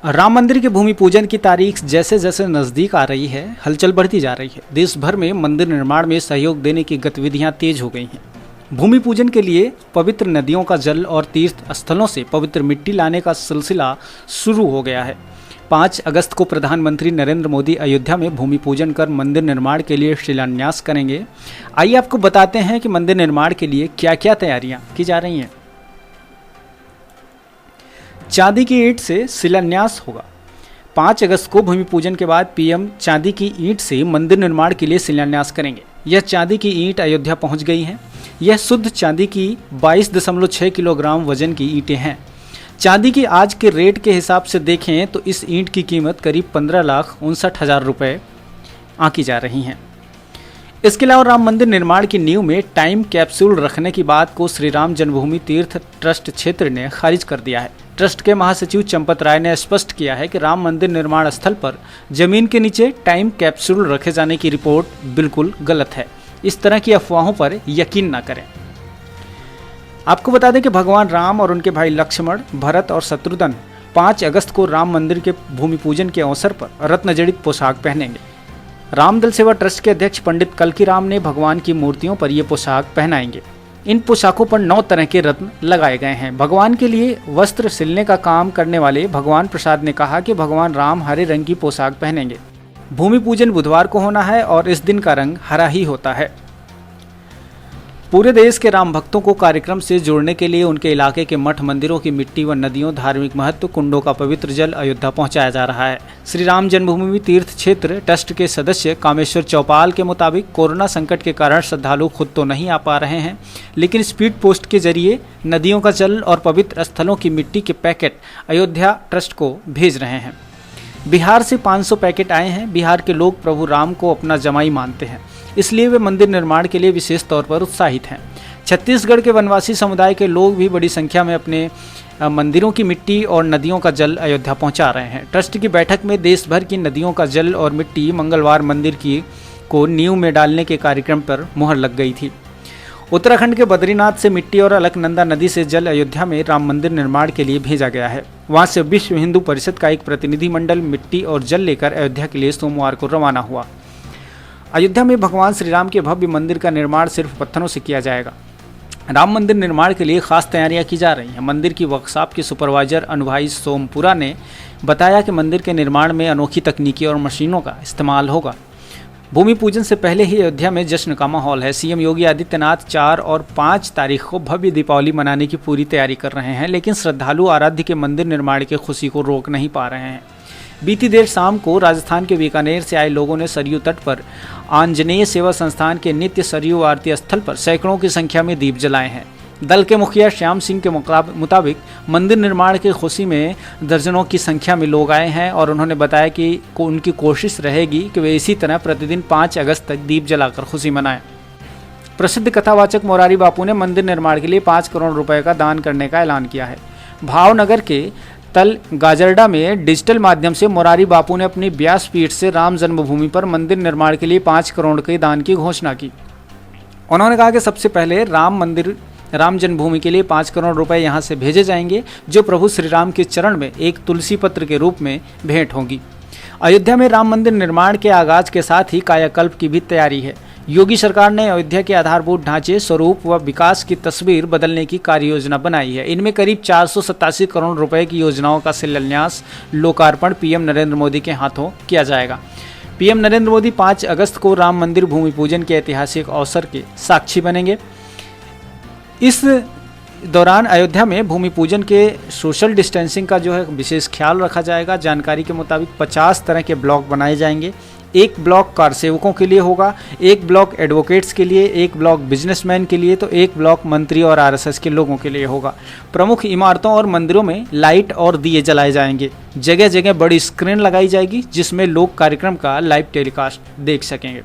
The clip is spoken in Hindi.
राम मंदिर के भूमि पूजन की तारीख जैसे जैसे नज़दीक आ रही है, हलचल बढ़ती जा रही है। देश भर में मंदिर निर्माण में सहयोग देने की गतिविधियां तेज हो गई हैं। भूमि पूजन के लिए पवित्र नदियों का जल और तीर्थ स्थलों से पवित्र मिट्टी लाने का सिलसिला शुरू हो गया है। 5 अगस्त को प्रधानमंत्री नरेंद्र मोदी अयोध्या में भूमि पूजन कर मंदिर निर्माण के लिए शिलान्यास करेंगे। आइए आपको बताते हैं कि मंदिर निर्माण के लिए क्या क्या तैयारियां की जा रही हैं। चांदी की ईंट से शिलान्यास होगा। 5 अगस्त को भूमि पूजन के बाद पीएम चांदी की ईंट से मंदिर निर्माण के लिए शिलान्यास करेंगे। यह चांदी की ईंट अयोध्या पहुंच गई है। यह शुद्ध चांदी की 22.6 किलोग्राम वजन की ईंटें हैं। चांदी की आज के रेट के हिसाब से देखें तो इस ईंट की कीमत करीब 15,59,000 रुपये आंकी जा रही हैं। इसके अलावा राम मंदिर निर्माण की नींव में टाइम कैप्सूल रखने की बात को श्री राम जन्मभूमि तीर्थ ट्रस्ट क्षेत्र ने खारिज कर दिया है। ट्रस्ट के महासचिव चंपत राय ने स्पष्ट किया है कि राम मंदिर निर्माण स्थल पर जमीन के नीचे टाइम कैप्सूल रखे जाने की रिपोर्ट बिल्कुल गलत है। इस तरह की अफवाहों पर यकीन न करें। आपको बता दें कि भगवान राम और उनके भाई लक्ष्मण, भरत और शत्रुघ्न 5 अगस्त को राम मंदिर के भूमि पूजन के अवसर पर रत्नजड़ित पोशाक पहनेंगे। रामदल सेवा ट्रस्ट के अध्यक्ष पंडित कल्की राम ने भगवान की मूर्तियों पर ये पोशाक पहनाएंगे। इन पोशाकों पर 9 तरह के रत्न लगाए गए हैं। भगवान के लिए वस्त्र सिलने का काम करने वाले भगवान प्रसाद ने कहा कि भगवान राम हरे रंग की पोशाक पहनेंगे। भूमि पूजन बुधवार को होना है और इस दिन का रंग हरा ही होता है। पूरे देश के राम भक्तों को कार्यक्रम से जोड़ने के लिए उनके इलाके के मठ मंदिरों की मिट्टी व नदियों, धार्मिक महत्व, कुंडों का पवित्र जल अयोध्या पहुंचाया जा रहा है। श्री राम जन्मभूमि तीर्थ क्षेत्र ट्रस्ट के सदस्य कामेश्वर चौपाल के मुताबिक कोरोना संकट के कारण श्रद्धालु खुद तो नहीं आ पा रहे हैं, लेकिन स्पीड पोस्ट के जरिए नदियों का जल और पवित्र स्थलों की मिट्टी के पैकेट अयोध्या ट्रस्ट को भेज रहे हैं। बिहार से 500 पैकेट आए हैं। बिहार के लोग प्रभु राम को अपना जमाई मानते हैं, इसलिए वे मंदिर निर्माण के लिए विशेष तौर पर उत्साहित हैं। छत्तीसगढ़ के वनवासी समुदाय के लोग भी बड़ी संख्या में अपने मंदिरों की मिट्टी और नदियों का जल अयोध्या पहुंचा रहे हैं। ट्रस्ट की बैठक में देश भर की नदियों का जल और मिट्टी मंगलवार मंदिर को नींव में डालने के कार्यक्रम पर मुहर लग गई थी। उत्तराखंड के बद्रीनाथ से मिट्टी और अलकनंदा नदी से जल अयोध्या में राम मंदिर निर्माण के लिए भेजा गया है। वहां से विश्व हिंदू परिषद का एक प्रतिनिधिमंडल मिट्टी और जल लेकर अयोध्या के लिए सोमवार को रवाना हुआ। अयोध्या में भगवान श्री राम के भव्य मंदिर का निर्माण सिर्फ पत्थरों से किया जाएगा। राम मंदिर निर्माण के लिए खास तैयारियां की जा रही हैं। मंदिर की वर्कशॉप के सुपरवाइजर अनुभवी सोमपुरा ने बताया कि मंदिर के निर्माण में अनोखी तकनीकी और मशीनों का इस्तेमाल होगा। भूमि पूजन से पहले ही अयोध्या में जश्न का माहौल है। सीएम योगी आदित्यनाथ 4 और 5 तारीख को भव्य दीपावली मनाने की पूरी तैयारी कर रहे हैं, लेकिन श्रद्धालु आराध्य के मंदिर निर्माण की खुशी को रोक नहीं पा रहे हैं। बीती देर शाम को राजस्थान के बीकानेर से आए लोगों ने सरयू तट पर आंजनेय सेवा संस्थान के नित्य सरयू आरती स्थल पर सैकड़ों की संख्या में दीप जलाए हैं। दल के मुखिया श्याम सिंह के मुताबिक मंदिर निर्माण की खुशी में दर्जनों की संख्या में लोग आए हैं और उन्होंने बताया कि उनकी कोशिश रहेगी कि वे इसी तरह प्रतिदिन 5 अगस्त तक दीप जलाकर खुशी मनाएं। प्रसिद्ध कथावाचक मोरारी बापू ने मंदिर निर्माण के लिए 5 करोड़ रुपए का दान करने का ऐलान किया है। भावनगर के तल गाजरडा में डिजिटल माध्यम से मोरारी बापू ने अपनी व्यासपीठ से राम जन्मभूमि पर मंदिर निर्माण के लिए 5 करोड़ के दान की घोषणा की। उन्होंने कहा कि सबसे पहले राम जन्मभूमि के लिए 5 करोड़ रुपए यहां से भेजे जाएंगे, जो प्रभु श्री राम के चरण में एक तुलसी पत्र के रूप में भेंट होंगी। अयोध्या में राम मंदिर निर्माण के आगाज के साथ ही कायाकल्प की भी तैयारी है। योगी सरकार ने अयोध्या के आधारभूत ढांचे, स्वरूप व विकास की तस्वीर बदलने की कार्ययोजना बनाई है। इनमें करीब 487 करोड़ रुपए की योजनाओं का शिलान्यास, लोकार्पण पीएम नरेंद्र मोदी के हाथों किया जाएगा। पीएम नरेंद्र मोदी 5 अगस्त को राम मंदिर भूमि पूजन के ऐतिहासिक अवसर के साक्षी बनेंगे। इस दौरान अयोध्या में भूमि पूजन के सोशल डिस्टेंसिंग का जो है विशेष ख्याल रखा जाएगा। जानकारी के मुताबिक 50 तरह के ब्लॉक बनाए जाएंगे। एक ब्लॉक कार सेवकों के लिए होगा, एक ब्लॉक एडवोकेट्स के लिए, एक ब्लॉक बिजनेसमैन के लिए, तो एक ब्लॉक मंत्री और आरएसएस के लोगों के लिए होगा। प्रमुख इमारतों और मंदिरों में लाइट और दिए जलाए जाएंगे। जगह जगह बड़ी स्क्रीन लगाई जाएगी जिसमें लोग कार्यक्रम का लाइव टेलीकास्ट देख सकेंगे।